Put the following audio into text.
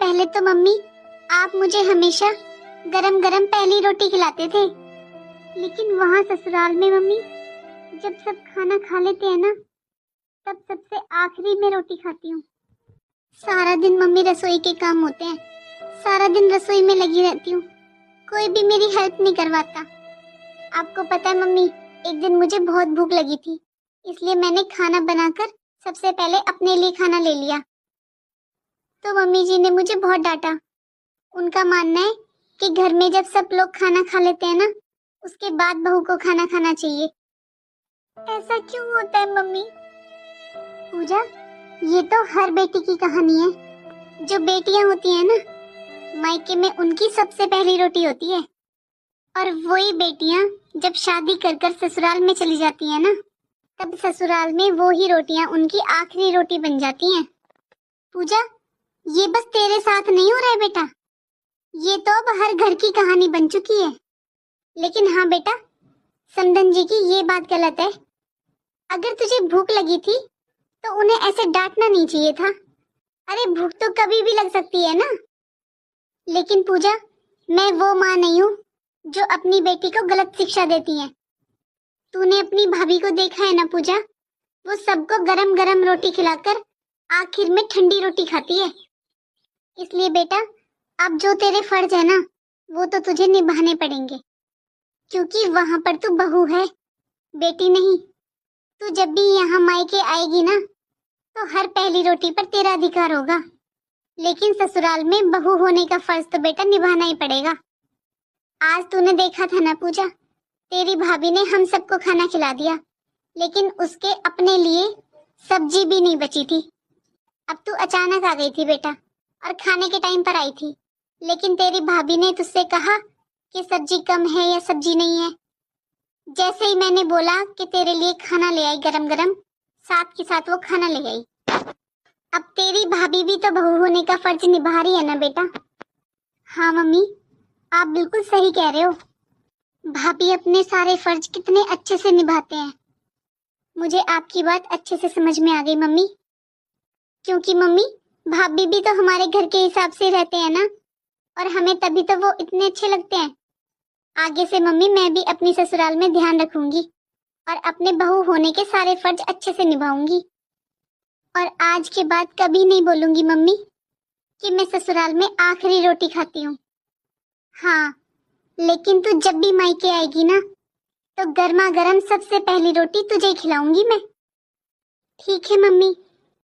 पहले तो मम्मी आप मुझे हमेशा गरम गरम पहली रोटी खिलाते थे, लेकिन वहाँ ससुराल में मम्मी जब सब खाना खा लेते हैं ना, तब सबसे आखिरी में रोटी खाती हूँ। सारा दिन मम्मी रसोई के काम होते हैं, सारा दिन रसोई में लगी रहती हूँ, कोई भी मेरी हेल्प नहीं करवाता। आपको पता है मम्मी, एक दिन मुझे बहुत भूख लगी थी, इसलिए मैंने खाना बनाकर सबसे पहले अपने लिए खाना ले लिया। तो मम्मी जी ने मुझे बहुत डांटा। उनका मानना है कि घर में जब सब लोग खाना खा लेते हैं ना, उसके बाद बहू को खाना खाना चाहिए। ऐसा क्यों होता है मम्मी? पूजा, ये तो हर बेटी की कहानी है। जो बेटियां होती हैं ना, मायके में उनकी सबसे पहली रोटी होती है, और वही बेटियां जब शादी कर कर ससुराल में चली जाती हैं ना, तब ससुराल में वो ही रोटियां उनकी आखिरी रोटी बन जाती हैं। पूजा, ये बस तेरे साथ नहीं हो रहा है बेटा, ये तो अब हर घर की कहानी बन चुकी है। लेकिन हाँ बेटा, समधन जी की ये बात गलत है। अगर तुझे भूख लगी थी तो उन्हें ऐसे डांटना नहीं चाहिए था। अरे भूख तो कभी भी लग सकती है ना। लेकिन पूजा, मैं वो माँ नहीं हूँ जो अपनी बेटी को गलत शिक्षा देती है। तूने अपनी भाभी को देखा है ना पूजा, वो सबको गरम गरम रोटी खिलाकर आखिर में ठंडी रोटी खाती है। इसलिए बेटा, अब जो तेरे फर्ज है ना, वो तो तुझे निभाने पड़ेंगे, क्योंकि वहां पर तू बहू है, बेटी नहीं। तू जब भी यहाँ मायके आएगी ना, तो हर पहली रोटी पर तेरा अधिकार होगा। लेकिन ससुराल में बहू होने का फर्ज तो बेटा निभाना ही पड़ेगा। आज तूने देखा था ना पूजा, तेरी भाभी ने हम सबको खाना खिला दिया, लेकिन उसके अपने लिए सब्जी भी नहीं बची थी। अब तू अचानक आ गई थी बेटा, और खाने के टाइम पर आई थी, लेकिन तेरी भाभी ने तुझसे कहा कि सब्जी कम है या सब्जी नहीं है। जैसे ही मैंने बोला कि तेरे लिए खाना ले आई गरम गरम, साथ के साथ वो खाना ले आई। अब तेरी भाभी भी तो बहू होने का फर्ज निभा रही है ना बेटा। हाँ मम्मी, आप बिल्कुल सही कह रहे हो। भाभी अपने सारे फर्ज कितने अच्छे से निभाते हैं। मुझे आपकी बात अच्छे से समझ में आ गई मम्मी, क्योंकि मम्मी भाभी भी तो हमारे घर के हिसाब से रहते हैं ना, और हमें तभी तो वो इतने अच्छे लगते हैं। आगे से मम्मी मैं भी अपनी ससुराल में ध्यान रखूंगी और अपने बहू होने के सारे फर्ज अच्छे से निभाऊंगी। और आज के बाद कभी नहीं बोलूंगी मम्मी कि मैं ससुराल में आखिरी रोटी खाती हूँ। हाँ, लेकिन तू जब भी मायके आएगी ना, तो गर्मा गर्म सबसे पहली रोटी तुझे खिलाऊंगी मैं। ठीक है मम्मी।